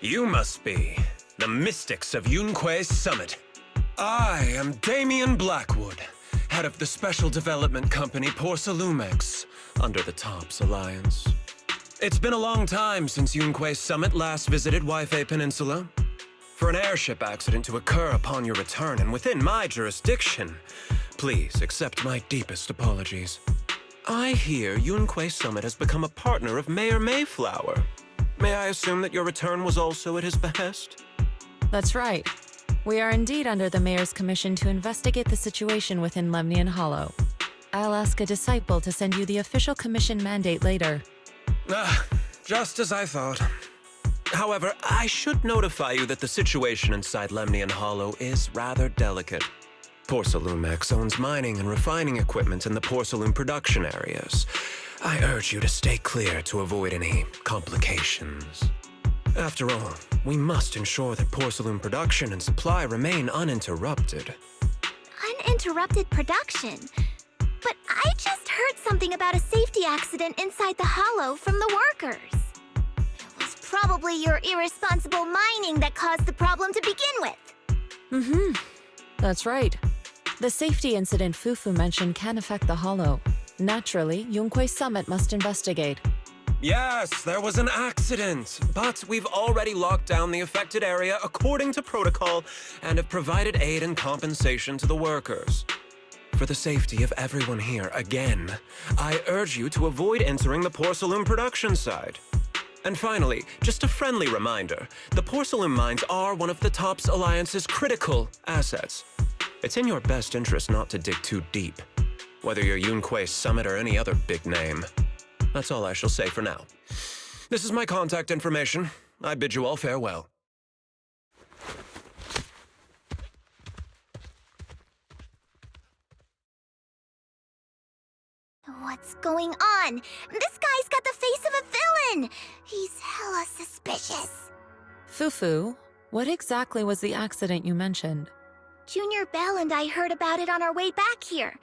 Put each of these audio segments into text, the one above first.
You must be the mystics of Yunque's summit. I am Damien Blackwood, head of the special development company Porcelumex, under the TOPS Alliance. It's been a long time since Yunque's summit last visited Waifei Peninsula. For an airship accident to occur upon your return and within my jurisdiction, please accept my deepest apologies. I hear Yunque Summit has become a partner of Mayor Mayflower. May I assume that your return was also at his behest? That's right. We are indeed under the Mayor's commission to investigate the situation within Lemnian Hollow. I'll ask a disciple to send you the official commission mandate later. Just as I thought. However, I should notify you that the situation inside Lemnian Hollow is rather delicate. Porcelumex owns mining and refining equipment in the porcelain production areas. I urge you to stay clear to avoid any complications. After all, we must ensure that porcelain production and supply remain uninterrupted. Uninterrupted production? But I just heard something about a safety accident inside the hollow from the workers. It was probably your irresponsible mining that caused the problem to begin with. That's right. The safety incident Fufu mentioned can affect the hollow. Naturally, Yunque Summit must investigate. Yes, there was an accident, but we've already locked down the affected area according to protocol and have provided aid and compensation to the workers. For the safety of everyone here, again, I urge you to avoid entering the porcelain production side. And finally, just a friendly reminder, the porcelain mines are one of the TOPS Alliance's critical assets. It's in your best interest not to dig too deep, whether you're Yunque Summit or any other big name. That's all I shall say for now. This is my contact information. I bid you all farewell. What's going on? This guy's got the face of a villain! He's hella suspicious. Fufu, what exactly was the accident you mentioned? Junior Bell and I heard about it on our way back here.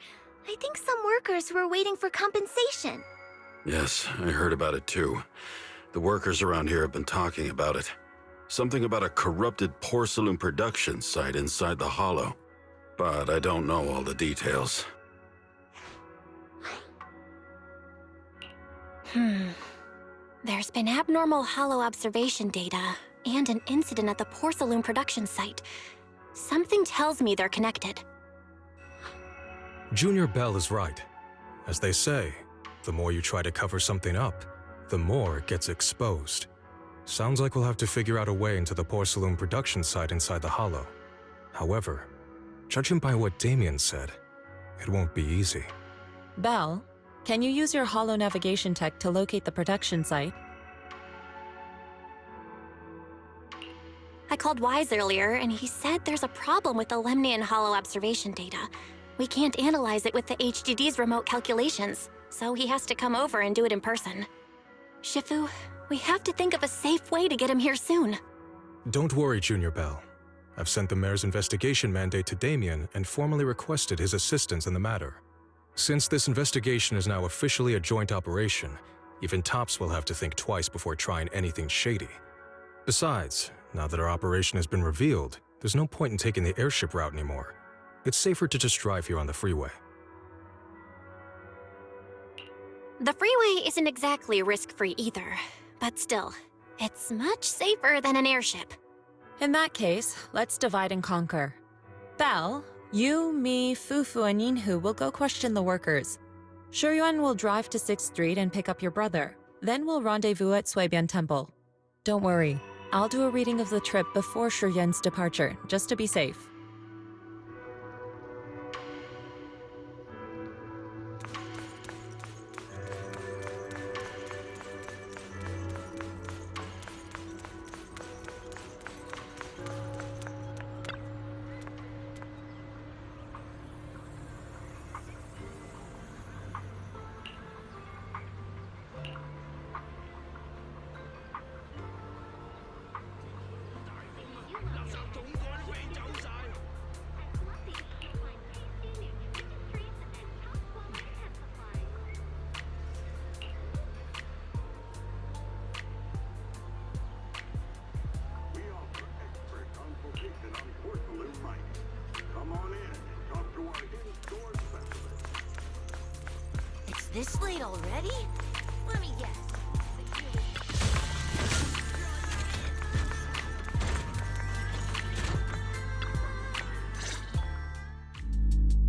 I think some workers were waiting for compensation. Yes, I heard about it too. The workers around here have been talking about it. Something about a corrupted porcelain production site inside the hollow. But I don't know all the details. There's been abnormal hollow observation data and an incident at the porcelain production site. Something tells me they're connected. Junior Bell is right. As they say, the more you try to cover something up, the more it gets exposed. Sounds like we'll have to figure out a way into the porcelain production site inside the hollow. However, judging by what Damien said, it won't be easy. Bell, can you use your hollow navigation tech to locate the production site? I called Wise earlier, and he said there's a problem with the Lemnian Hollow observation data. We can't analyze it with the HDD's remote calculations, so he has to come over and do it in person. Shifu, we have to think of a safe way to get him here soon. Don't worry, Junior Bell. I've sent the mayor's investigation mandate to Damien and formally requested his assistance in the matter. Since this investigation is now officially a joint operation, even TOPS will have to think twice before trying anything shady. Besides, now that our operation has been revealed, there's no point in taking the airship route anymore. It's safer to just drive here on the freeway. The freeway isn't exactly risk-free either, but still, it's much safer than an airship. In that case, let's divide and conquer. Bell, you, me, Fufu, and Yinhu will go question the workers. Shuyuan will drive to 6th Street and pick up your brother. Then we'll rendezvous at Suibian Temple. Don't worry, I'll do a reading of the trip before Shuyuan's departure, just to be safe. This late already? Let me guess.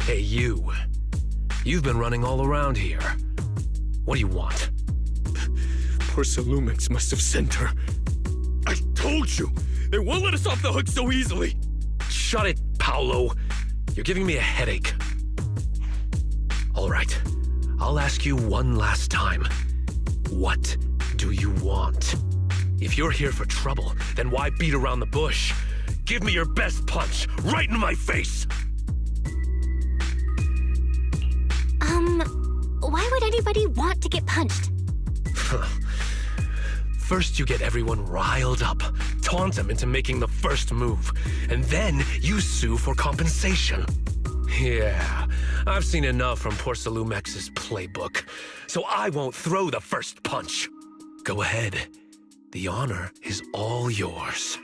Hey, you. You've been running all around here. What do you want? Porcelumix must have sent her. I told you! They won't let us off the hook so easily! Shut it, Paolo. You're giving me a headache. All right. I'll ask you one last time. What do you want? If you're here for trouble, then why beat around the bush? Give me your best punch, right in my face! Why would anybody want to get punched? First you get everyone riled up, taunt them into making the first move, and then you sue for compensation. Yeah, I've seen enough from Porcelumex's playbook, so I won't throw the first punch. Go ahead. The honor is all yours.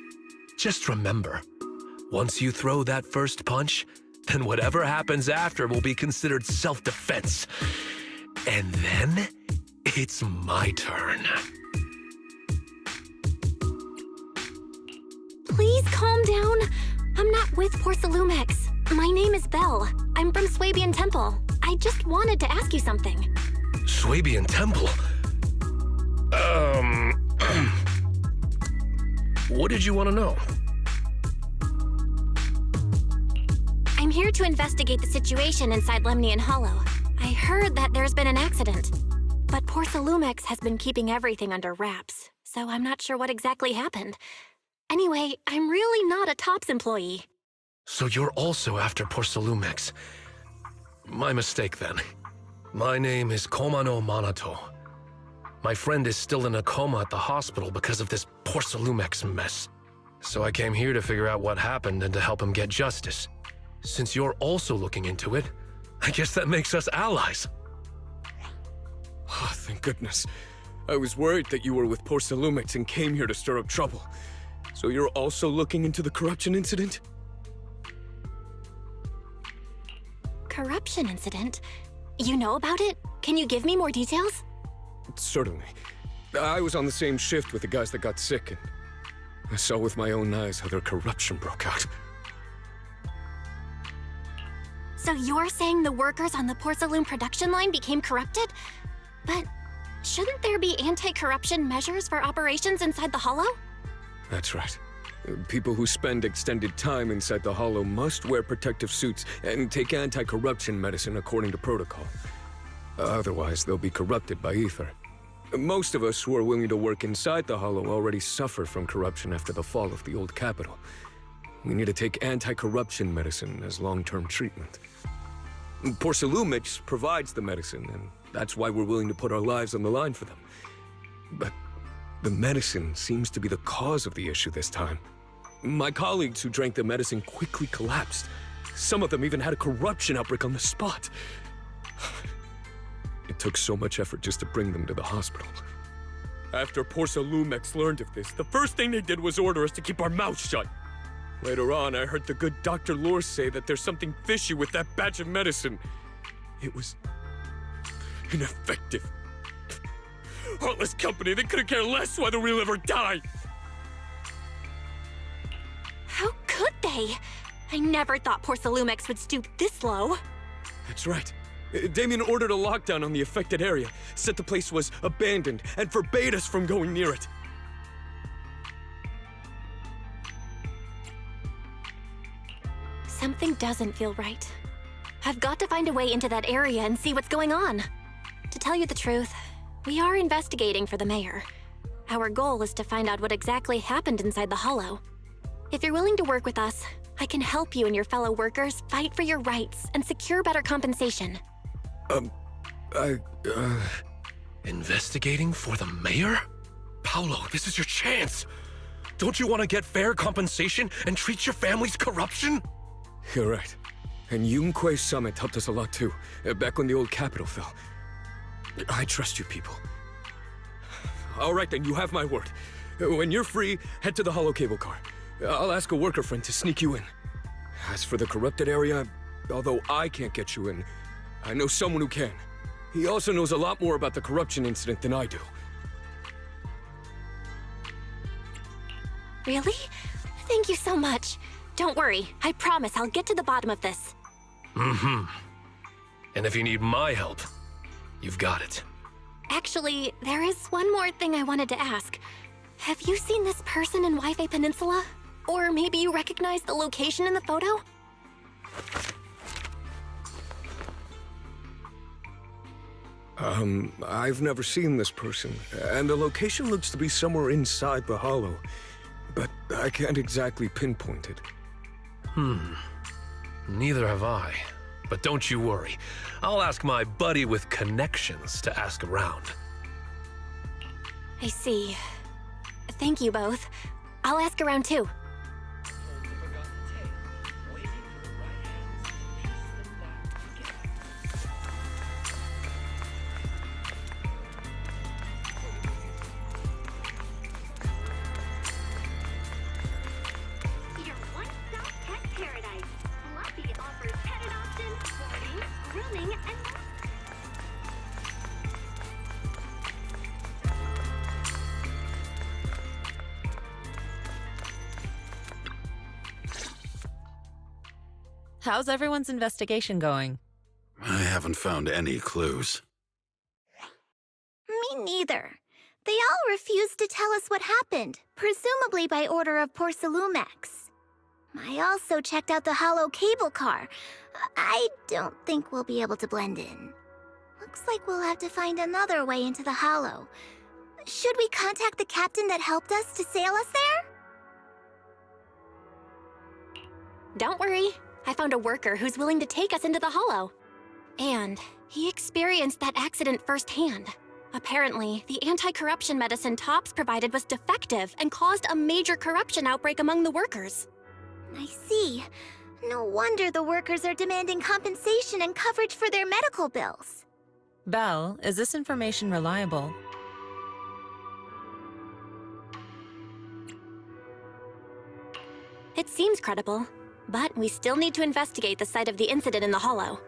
Just remember, once you throw that first punch, then whatever happens after will be considered self-defense. And then, it's my turn. Please calm down. I'm not with Porcelumex. My name is Belle. I'm from Swabian Temple. I just wanted to ask you something. Swabian Temple? What did you want to know? I'm here to investigate the situation inside Lemnian Hollow. I heard that there's been an accident, but Porcelumex has been keeping everything under wraps, so I'm not sure what exactly happened. Anyway, I'm really not a TOPS employee. So you're also after Porcelumex. My mistake, then. My name is Komano Manato. My friend is still in a coma at the hospital because of this Porcelumex mess. So I came here to figure out what happened and to help him get justice. Since you're also looking into it, I guess that makes us allies. Oh, thank goodness. I was worried that you were with Porcelumix and came here to stir up trouble. So you're also looking into the corruption incident? Corruption incident? You know about it? Can you give me more details? Certainly. I was on the same shift with the guys that got sick, and I saw with my own eyes how their corruption broke out. So you're saying the workers on the Porcelain production line became corrupted? But shouldn't there be anti-corruption measures for operations inside the Hollow? That's right. People who spend extended time inside the Hollow must wear protective suits and take anti-corruption medicine according to protocol. Otherwise, they'll be corrupted by ether. Most of us who are willing to work inside the Hollow already suffer from corruption after the fall of the old capital. We need to take anti-corruption medicine as long-term treatment. Porcelumix provides the medicine, and that's why we're willing to put our lives on the line for them. But the medicine seems to be the cause of the issue this time. My colleagues who drank the medicine quickly collapsed. Some of them even had a corruption outbreak on the spot. It took so much effort just to bring them to the hospital. After Porcelumix learned of this, the first thing they did was order us to keep our mouths shut. Later on, I heard the good Dr. Lore say that there's something fishy with that batch of medicine. It was ineffective. Heartless company, they couldn't care less whether we live or die. How could they? I never thought Porcelumix would stoop this low. That's right. Damien ordered a lockdown on the affected area, said the place was abandoned, and forbade us from going near it. Something doesn't feel right. I've got to find a way into that area and see what's going on. To tell you the truth, we are investigating for the mayor. Our goal is to find out what exactly happened inside the Hollow. If you're willing to work with us, I can help you and your fellow workers fight for your rights and secure better compensation. Investigating for the mayor? Paolo, this is your chance. Don't you want to get fair compensation and treat your family's corruption? You're right. And Yunque Summit helped us a lot too, back when the old capital fell. I trust you people. All right then, you have my word. When you're free, head to the Hollow cable car. I'll ask a worker friend to sneak you in. As for the corrupted area, although I can't get you in, I know someone who can. He also knows a lot more about the corruption incident than I do. Really? Thank you so much. Don't worry, I promise I'll get to the bottom of this. Mm-hmm. And if you need my help, you've got it. Actually, there is one more thing I wanted to ask. Have you seen this person in Wi-Fi Peninsula? Or maybe you recognize the location in the photo? I've never seen this person, and the location looks to be somewhere inside the hollow, but I can't exactly pinpoint it. Neither have I. But don't you worry. I'll ask my buddy with connections to ask around. I see. Thank you both. I'll ask around too. Your one-stop pet paradise. Fluffy offers pet adoption, boarding, grooming, and more. How's everyone's investigation going? I haven't found any clues. Me neither. They all refused to tell us what happened, presumably by order of Porcelumex. I also checked out the hollow cable car. I don't think we'll be able to blend in. Looks like we'll have to find another way into the hollow. Should we contact the captain that helped us to sail us there? Don't worry. I found a worker who's willing to take us into the hollow. And he experienced that accident firsthand. Apparently, the anti-corruption medicine Tops provided was defective and caused a major corruption outbreak among the workers. I see. No wonder the workers are demanding compensation and coverage for their medical bills. Belle, is this information reliable? It seems credible, but we still need to investigate the site of the incident in the hollow.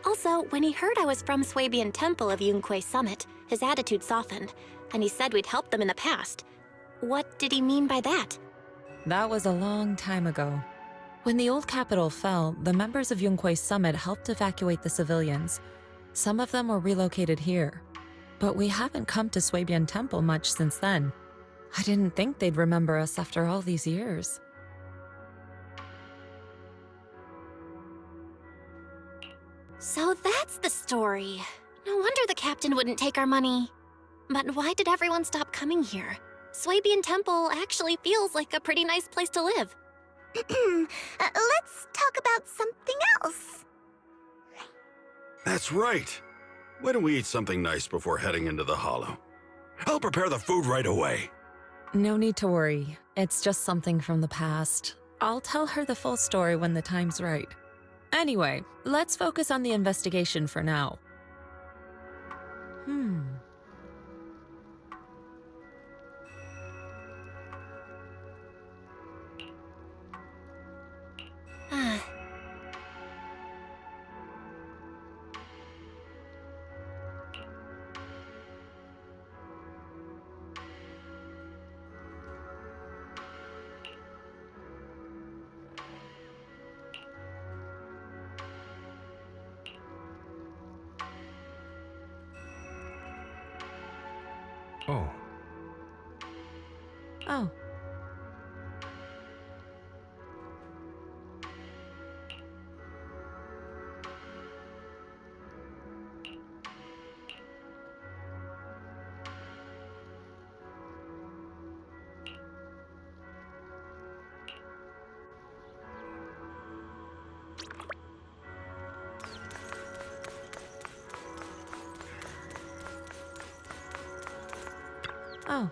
Also, when he heard I was from Swabian Temple of Yunque Summit, his attitude softened, and he said we'd helped them in the past. What did he mean by that? That was a long time ago. When the old capital fell, the members of Yunque Summit helped evacuate the civilians. Some of them were relocated here. But we haven't come to Swabian Temple much since then. I didn't think they'd remember us after all these years. So that's the story. No wonder the captain wouldn't take our money. But why did everyone stop coming here? Swabian Temple actually feels like a pretty nice place to live. Let's talk about something else. That's right. Why don't we eat something nice before heading into the hollow? I'll prepare the food right away. No need to worry. It's just something from the past. I'll tell her the full story when the time's right. Anyway, let's focus on the investigation for now. Oh, Oh. Oh.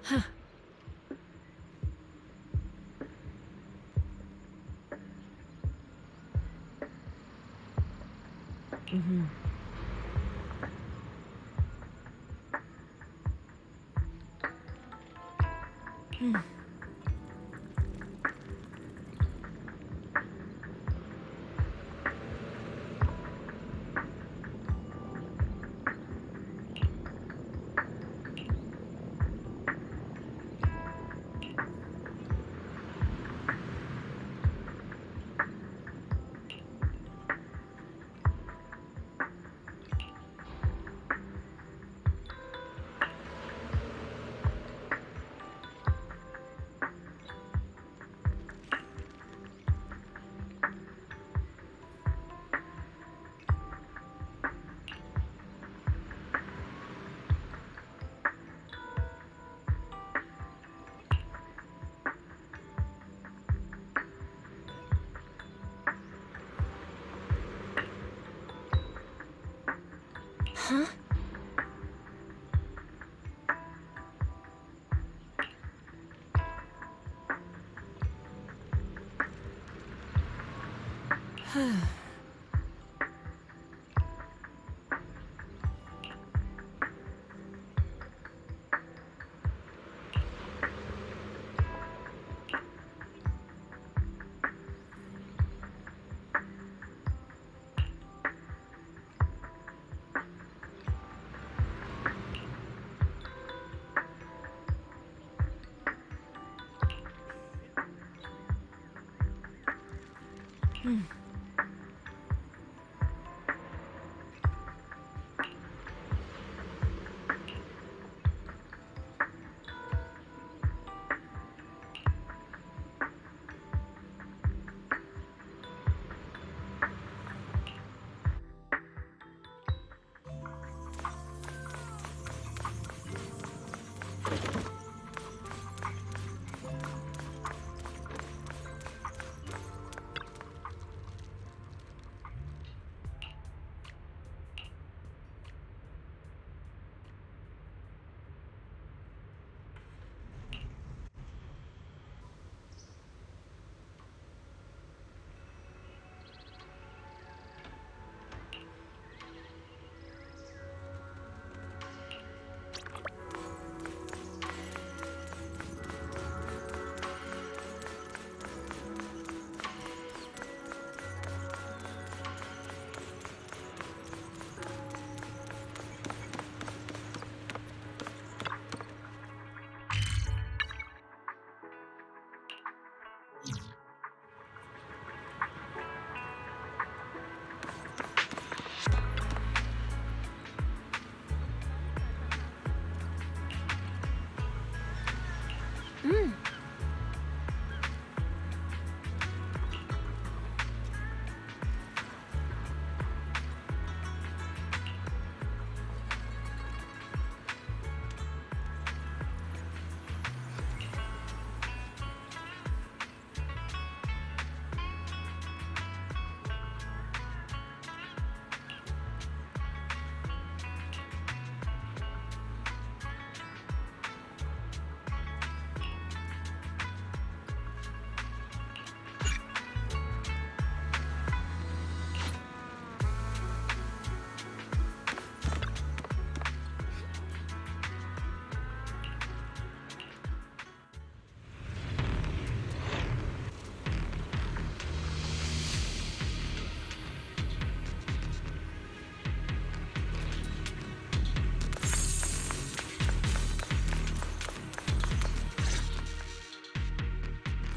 Huh?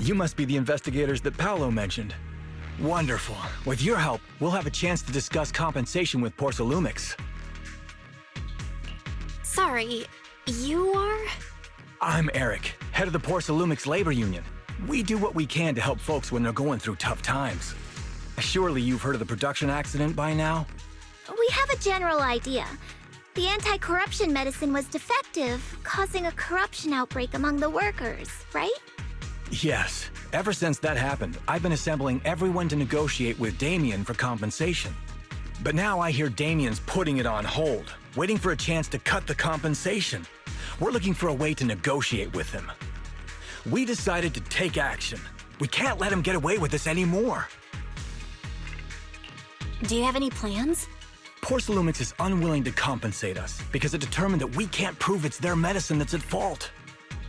You must be the investigators that Paolo mentioned. Wonderful. With your help, we'll have a chance to discuss compensation with Porcelumix. Sorry, you are? I'm Eric, head of the Porcelumix Labor Union. We do what we can to help folks when they're going through tough times. Surely you've heard of the production accident by now? We have a general idea. The anti-corruption medicine was defective, causing a corruption outbreak among the workers, right? Yes. Ever since that happened, I've been assembling everyone to negotiate with Damien for compensation. But now I hear Damien's putting it on hold, waiting for a chance to cut the compensation. We're looking for a way to negotiate with him. We decided to take action. We can't let him get away with this anymore. Do you have any plans? Porcelumix is unwilling to compensate us because it determined that we can't prove it's their medicine that's at fault.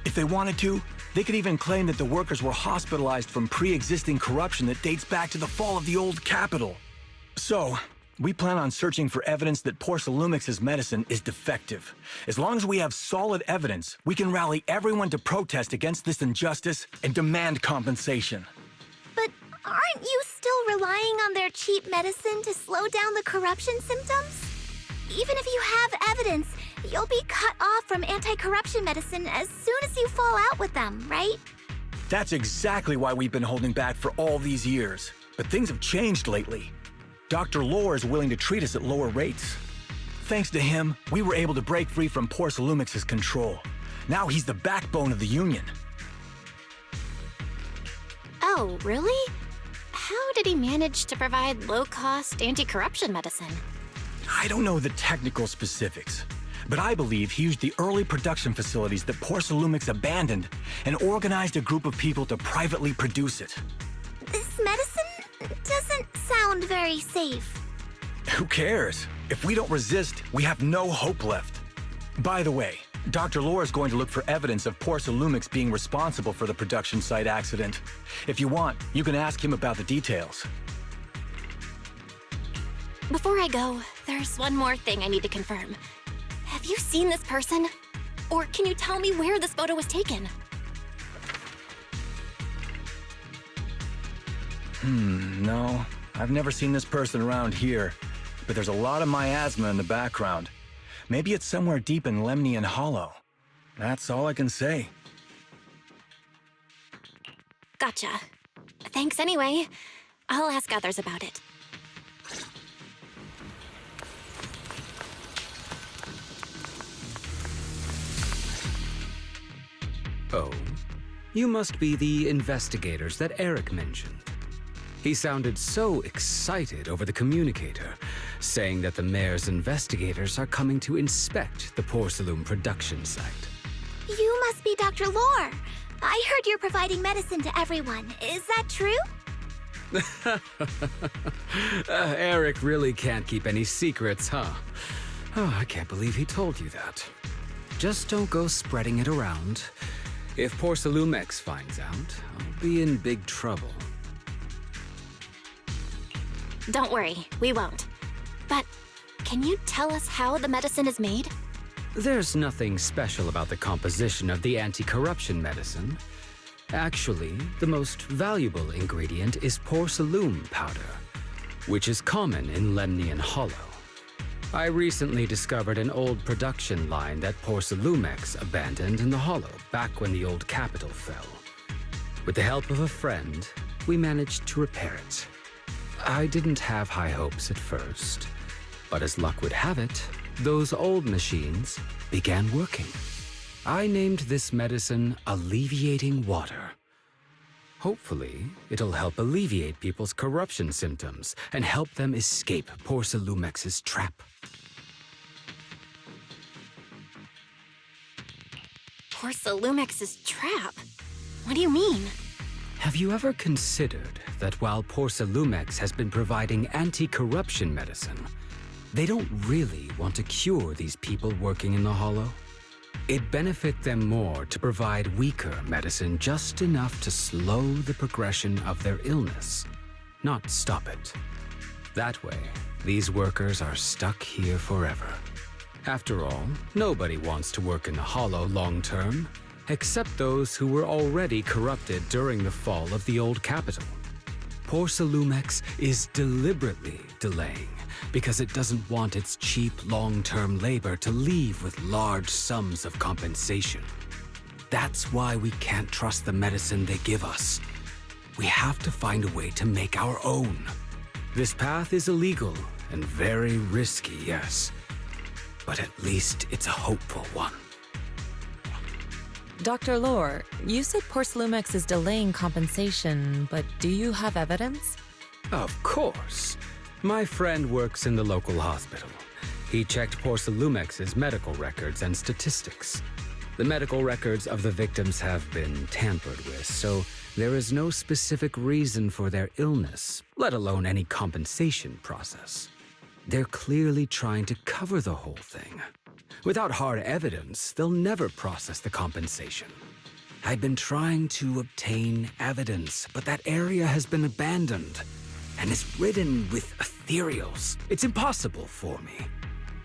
If they wanted to, they could even claim that the workers were hospitalized from pre-existing corruption that dates back to the fall of the old capital. So, we plan on searching for evidence that Porcelumix's medicine is defective. As long as we have solid evidence, we can rally everyone to protest against this injustice and demand compensation. But aren't you still relying on their cheap medicine to slow down the corruption symptoms? Even if you have evidence, you'll be cut off from anti-corruption medicine as soon as you fall out with them, right? That's exactly why we've been holding back for all these years. But things have changed lately. Dr. Lore is willing to treat us at lower rates. Thanks to him, we were able to break free from Porcelumix's control. Now he's the backbone of the Union. Oh, really? How did he manage to provide low-cost anti-corruption medicine? I don't know the technical specifics, but I believe he used the early production facilities that Porcelumix abandoned and organized a group of people to privately produce it. This medicine doesn't sound very safe. Who cares? If we don't resist, we have no hope left. By the way, Dr. Lore is going to look for evidence of Porcelumix being responsible for the production site accident. If you want, you can ask him about the details. Before I go, there's one more thing I need to confirm. Have you seen this person? Or can you tell me where this photo was taken? No. I've never seen this person around here, but there's a lot of miasma in the background. Maybe it's somewhere deep in Lemnian Hollow. That's all I can say. Gotcha. Thanks anyway. I'll ask others about it. Oh, you must be the investigators that Eric mentioned. He sounded so excited over the communicator, saying that the mayor's investigators are coming to inspect the Porcelum production site. You must be Dr. Lore. I heard you're providing medicine to everyone. Is that true? Eric really can't keep any secrets, huh? Oh, I can't believe he told you that. Just don't go spreading it around. If Porcelumix finds out, I'll be in big trouble. Don't worry, we won't. But can you tell us how the medicine is made? There's nothing special about the composition of the anti-corruption medicine. Actually, the most valuable ingredient is Porcelum powder, which is common in Lemnian Hollow. I recently discovered an old production line that Porcelumix abandoned in the Hollow back when the old capital fell. With the help of a friend, we managed to repair it. I didn't have high hopes at first, but as luck would have it, those old machines began working. I named this medicine Alleviating Water. Hopefully, it'll help alleviate people's corruption symptoms and help them escape Porcelumix's trap. Porcelumix's trap? What do you mean? Have you ever considered that while Porcelumix has been providing anti-corruption medicine, they don't really want to cure these people working in the Hollow? It'd benefit them more to provide weaker medicine just enough to slow the progression of their illness, not stop it. That way, these workers are stuck here forever. After all, nobody wants to work in the Hollow long-term, except those who were already corrupted during the fall of the old capital. Porcelumix is deliberately delaying because it doesn't want its cheap long-term labor to leave with large sums of compensation. That's why we can't trust the medicine they give us. We have to find a way to make our own. This path is illegal and very risky, yes, but at least it's a hopeful one. Dr. Lore, you said Porcelumix is delaying compensation, but do you have evidence? Of course. My friend works in the local hospital. He checked Porcelumix's medical records and statistics. The medical records of the victims have been tampered with, so there is no specific reason for their illness, let alone any compensation process. They're clearly trying to cover the whole thing. Without hard evidence, they'll never process the compensation. I've been trying to obtain evidence, but that area has been abandoned and is ridden with ethereals. It's impossible for me.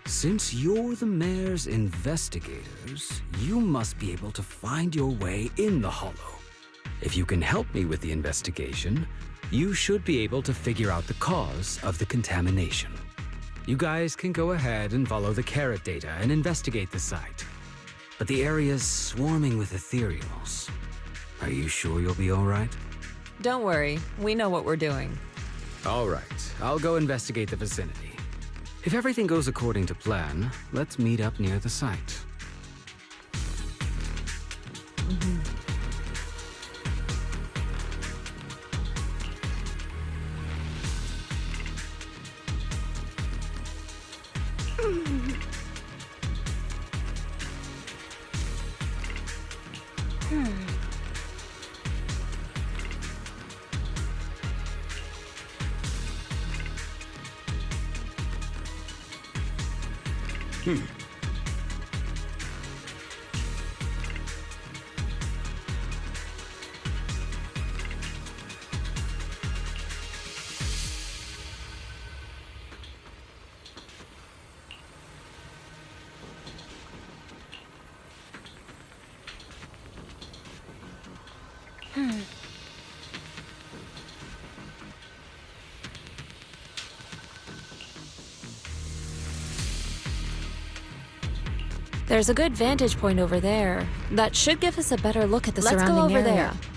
Since you're the mayor's investigators, you must be able to find your way in the Hollow. If you can help me with the investigation, you should be able to figure out the cause of the contamination. You guys can go ahead and follow the carrot data and investigate the site. But the area's swarming with ethereals. Are you sure you'll be all right? Don't worry, we know what we're doing. All right, I'll go investigate the vicinity. If everything goes according to plan, let's meet up near the site. There's a good vantage point over there. That should give us a better look at the Let's go surrounding over area. there.